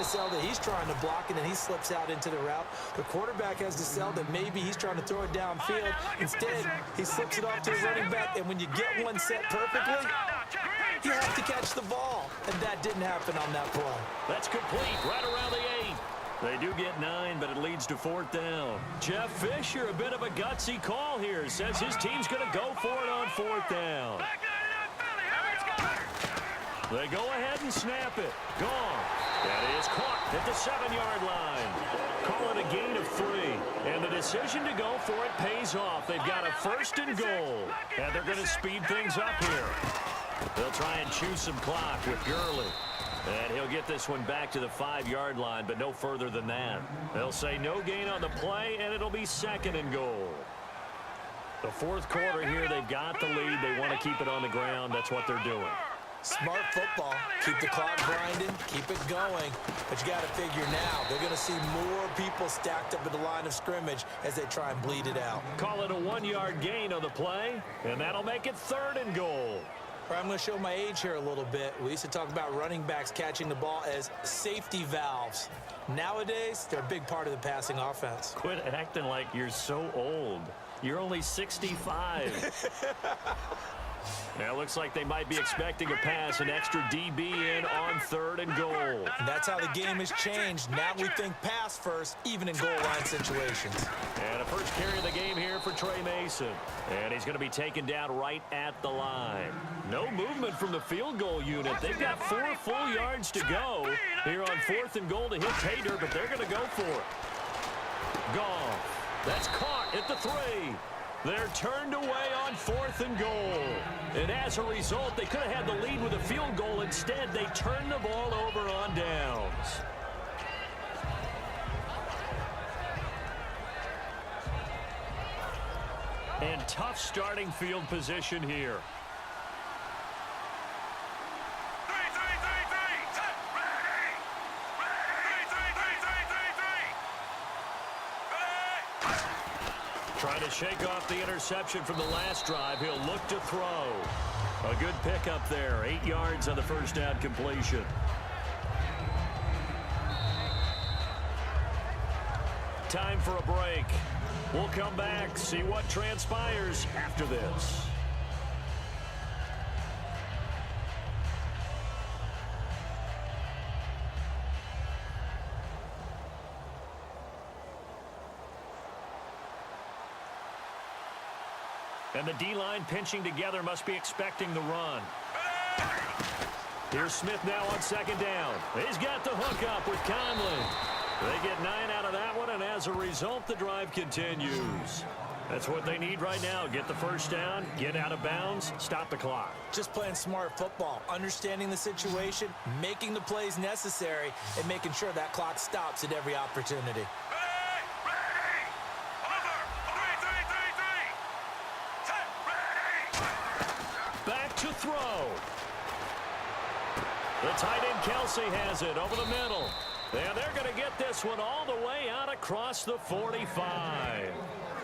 sell that he's trying to block, and then he slips out into the route. The quarterback has to sell that maybe he's trying to throw it downfield. Instead, he slips it off to the running back, and when you get one set perfectly, you have to catch the ball. And that didn't happen on that play. That's complete right around the 8. They do get 9, but it leads to 4th down. Jeff Fisher, a bit of a gutsy call here. Says his team's going to go for it on 4th down. They go ahead and snap it. Gone. That is caught at the 7-yard line. Call it a gain of 3. And the decision to go for it pays off. They've got a 1st and goal. And they're going to speed things up here. They'll try and chew some clock with Gurley. And he'll get this one back to the 5-yard line, but no further than that. They'll say no gain on the play, and it'll be 2nd and goal. The 4th quarter here, they've got the lead. They want to keep it on the ground. That's what they're doing. Smart football. Keep the clock grinding. Keep it going. But you got to figure now, they're going to see more people stacked up at the line of scrimmage as they try and bleed it out. Call it a 1-yard gain on the play, and that'll make it 3rd and goal. I'm going to show my age here a little bit. We used to talk about running backs catching the ball as safety valves. Nowadays, they're a big part of the passing offense. Quit acting like you're so old. You're only 65. Now, it looks like they might be expecting a pass, an extra DB in on 3rd and goal. And that's how the game has changed. Now we think pass first, even in goal line situations. And a first carry of the game here for Trey Mason. And he's going to be taken down right at the line. No movement from the field goal unit. They've got 4 full yards to go here on 4th and goal to hit pay dirt, but they're going to go for it. Gone. That's caught at the 3. They're turned away on 4th and goal. And as a result, they could have had the lead with a field goal. Instead, they turned the ball over on downs. And tough starting field position here. Trying to shake off the interception from the last drive. He'll look to throw. A good pickup there. 8 yards on the first down completion. Time for a break. We'll come back, see what transpires after this. And the D-line pinching together, must be expecting the run. Here's Smith now on 2nd down. He's got the hook up with Conley. They get 9 out of that one, and as a result, the drive continues. That's what they need right now. Get the first down, get out of bounds, stop the clock. Just playing smart football, understanding the situation, making the plays necessary, and making sure that clock stops at every opportunity. To throw. The tight end Kelsey has it over the middle. And they're going to get this one all the way out across the 45.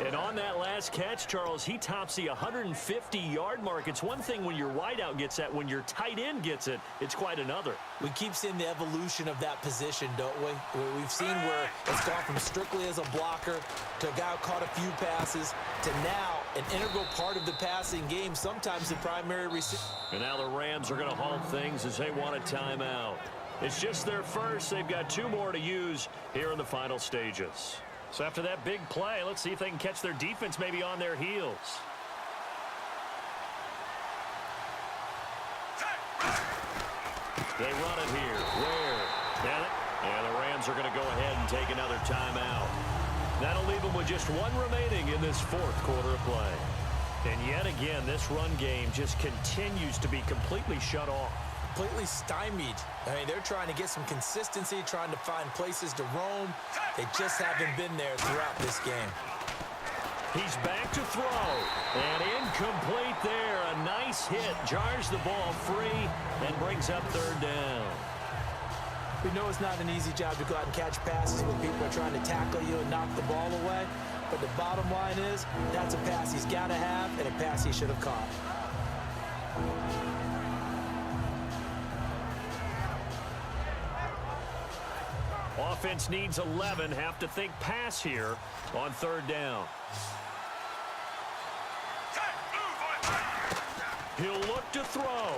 And on that last catch, Charles, he tops the 150-yard mark. It's one thing when your wideout gets that. When your tight end gets it, it's quite another. We keep seeing the evolution of that position, don't we? We've seen where it's gone from strictly as a blocker to a guy who caught a few passes to now an integral part of the passing game, sometimes the primary receiver. And now the Rams are going to halt things as they want a timeout. It's just their first. They've got 2 more to use here in the final stages. So after that big play, let's see if they can catch their defense maybe on their heels. They run it here. Where? And the Rams are going to go ahead and take another timeout. That'll leave them with just 1 remaining in this 4th quarter of play. And yet again, this run game just continues to be completely shut off. Completely stymied. I mean, they're trying to get some consistency, trying to find places to roam. They just haven't been there throughout this game. He's back to throw. And incomplete there. A nice hit. Jars the ball free and brings up 3rd down. We know it's not an easy job to go out and catch passes when people are trying to tackle you and knock the ball away. But the bottom line is, that's a pass he's got to have and a pass he should have caught. Offense needs 11. Have to think pass here on third down. He'll look to throw.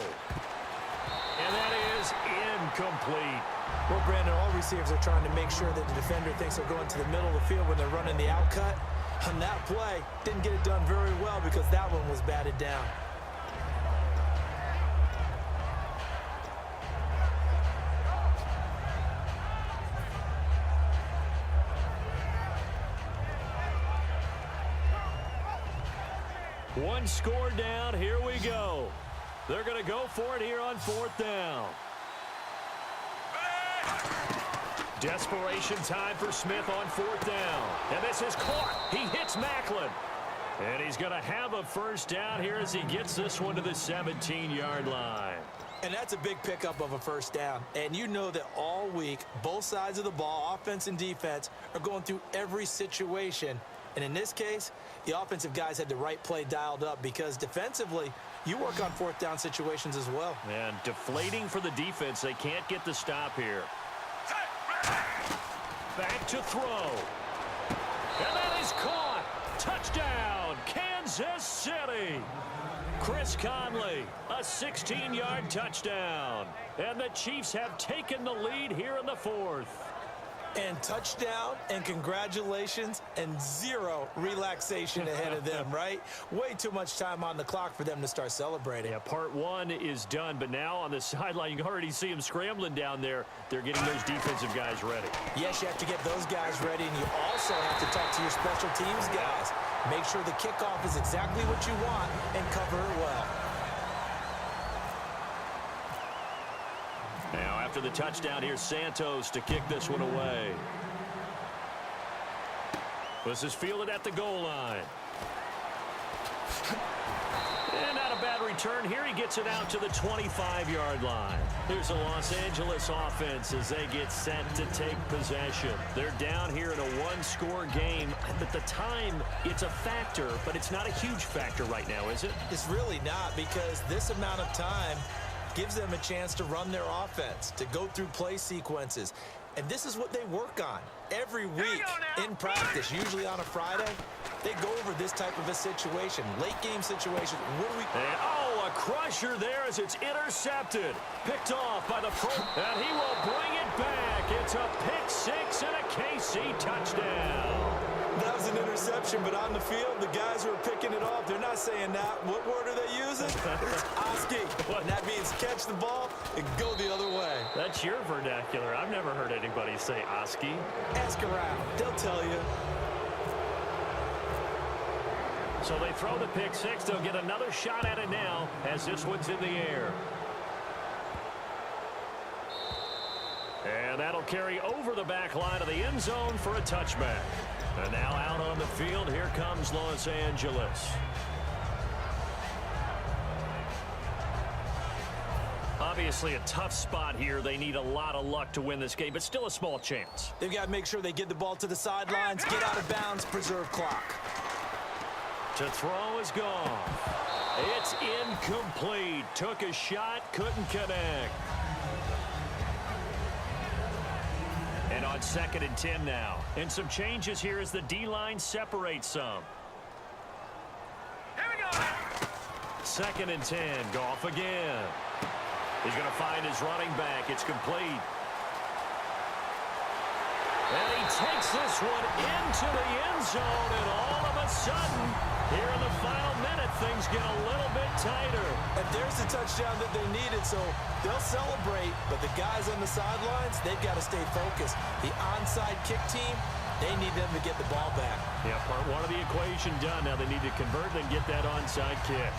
And that is incomplete. Well, Brandon, all receivers are trying to make sure that the defender thinks they're going to the middle of the field when they're running the out cut. On that play, didn't get it done very well because that one was batted down. One score down. Here we go. They're going to go for it here on fourth down. Desperation time for Smith on fourth down. And this is caught. He hits Macklin. And he's going to have a first down here as he gets this one to the 17-yard line. And that's a big pickup of a first down. And you know that all week, both sides of the ball, offense and defense, are going through every situation. And in this case, the offensive guys had the right play dialed up because defensively, you work on fourth down situations as well. And deflating for the defense. They can't get the stop here. Back to throw. And that is caught. Touchdown, Kansas City. Chris Conley, a 16-yard touchdown. And the Chiefs have taken the lead here in the fourth. And touchdown, and congratulations, and zero relaxation ahead of them, right? Way too much time on the clock for them to start celebrating. Yeah, part one is done, but now on the sideline, you can already see them scrambling down there. They're getting those defensive guys ready. Yes, you have to get those guys ready, and you also have to talk to your special teams guys. Make sure the kickoff is exactly what you want and cover it well. Now, after the touchdown, here's Santos to kick this one away. This is fielded at the goal line. And not a bad return here. He gets it out to the 25-yard line. Here's the Los Angeles offense as they get set to take possession. They're down here in a one-score game. At the time, it's a factor, but it's not a huge factor right now, is it? It's really not, because this amount of time gives them a chance to run their offense, to go through play sequences. And this is what they work on every week in practice, usually on a Friday. They go over this type of a situation, late game situation. What do we... And, oh, a crusher there as it's intercepted. Picked off by the pro. And he will bring it back. It's a pick six and a KC touchdown. That was an interception, but on the field, the guys who are picking it off, they're not saying that. What word are they using? It's Oski. And that means catch the ball and go the other way. That's your vernacular. I've never heard anybody say Oski. Ask around. They'll tell you. So they throw the pick six. They'll get another shot at it now as this one's in the air. And that'll carry over the back line of the end zone for a touchback. And now out on the field, here comes Los Angeles. Obviously a tough spot here. They need a lot of luck to win this game, but still a small chance. They've got to make sure they get the ball to the sidelines, get out of bounds, preserve clock. To throw is gone. It's incomplete. Took a shot, couldn't connect. And on 2nd and 10 now. And some changes here as the D-line separates some. Here we go. 2nd and 10. Goff again. He's going to find his running back. It's complete. And he takes this one into the end zone. And all of a sudden, here in the final minute, things get a little bit tighter. And there's the touchdown that they needed, so they'll celebrate. But the guys on the sidelines, they've got to stay focused. The onside kick team, they need them to get the ball back. Yeah, part one of the equation done. Now they need to convert and get that onside kick.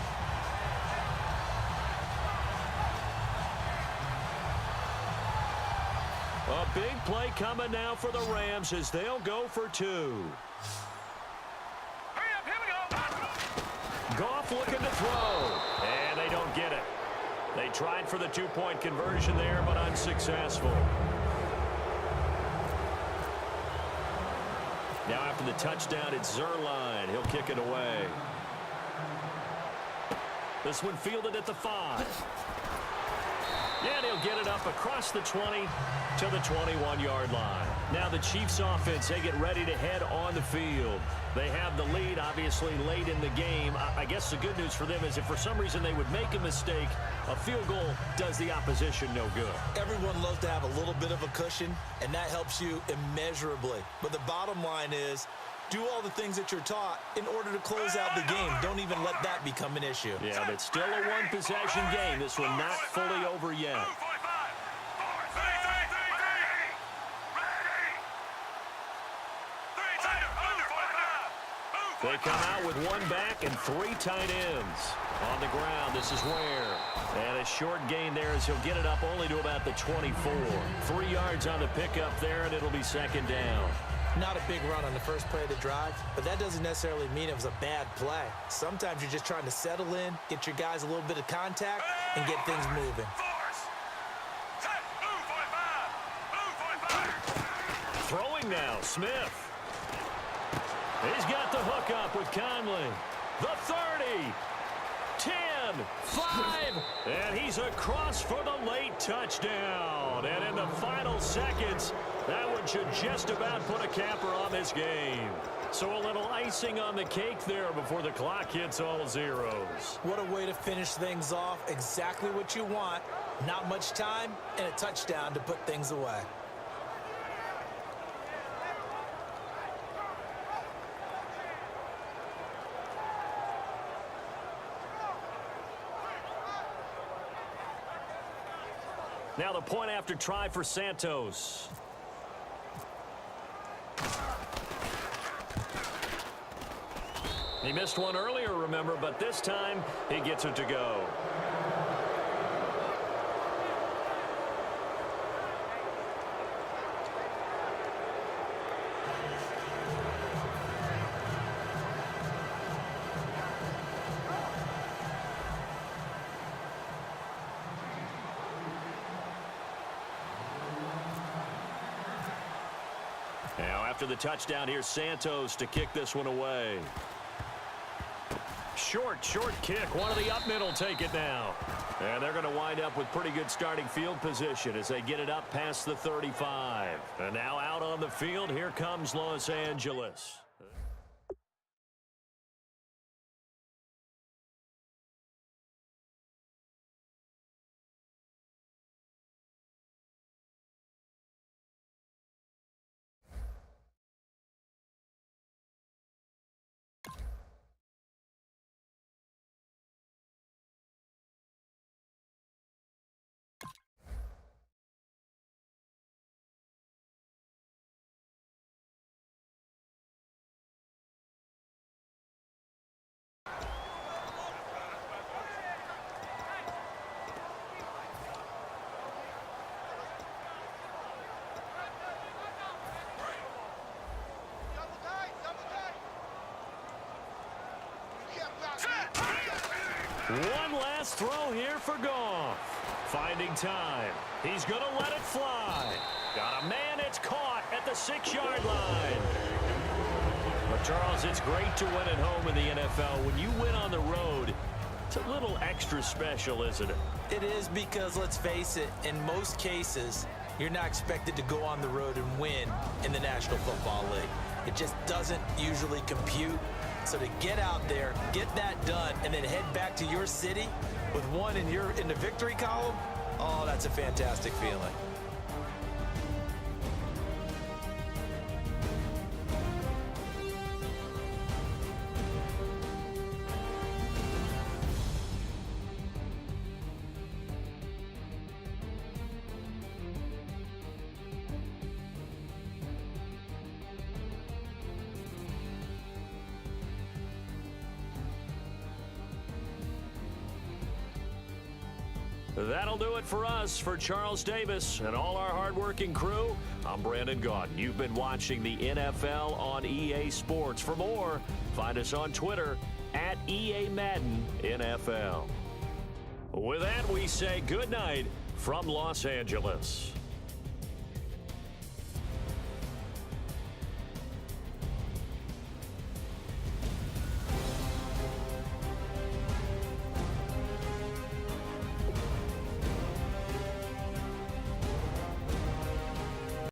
A big play coming now for the Rams as they'll go for two. Hurry up, here we go. Goff looking to throw, and they don't get it. They tried for the two-point conversion there, but unsuccessful. Now after the touchdown, it's Zerline. He'll kick it away. This one fielded at the 5. And he'll get it up across the 20 to the 21-yard line. Now the Chiefs offense, they get ready to head on the field. They have the lead, obviously, late in the game. I guess the good news for them is if for some reason they would make a mistake, a field goal does the opposition no good. Everyone loves to have a little bit of a cushion, and that helps you immeasurably. But the bottom line is, do all the things that you're taught in order to close out the game. Don't even let that become an issue. Yeah, but still a one-possession game. This one not fully over yet. They come out with one back and 3 tight ends. On the ground, this is Ware. And a short gain there as he'll get it up only to about the 24. 3 yards on the pickup there, and it'll be second down. Not a big run on the first play of the drive, but that doesn't necessarily mean it was a bad play. Sometimes you're just trying to settle in, get your guys a little bit of contact, and get things moving. Throwing now, Smith. He's got the hook up with Conley. The 30. 10, 5, and he's across for the late touchdown. And in the final seconds, that one should just about put a capper on this game. So a little icing on the cake there before the clock hits all zeros. What a way to finish things off. Exactly what you want. Not much time and a touchdown to put things away. Now the point after try for Santos. He missed one earlier, remember, but this time he gets it to go. Now after the touchdown, here's Santos to kick this one away. Short kick. One of the up middle take it now. And they're going to wind up with pretty good starting field position as they get it up past the 35. And now out on the field, here comes Los Angeles. One last throw here for Goff. Finding time. He's going to let it fly. Got a man. It's caught at the 6-yard line. But, Charles, it's great to win at home in the NFL. When you win on the road, it's a little extra special, isn't it? It is because, let's face it, in most cases, you're not expected to go on the road and win in the National Football League. It just doesn't usually compute. So to get out there, get that done, and then head back to your city with one in the victory column, oh, that's a fantastic feeling. That'll do it for us. For Charles Davis and all our hardworking crew, I'm Brandon Gaudin. You've been watching the NFL on EA Sports. For more, find us on Twitter at EA Madden NFL. With that, we say good night from Los Angeles.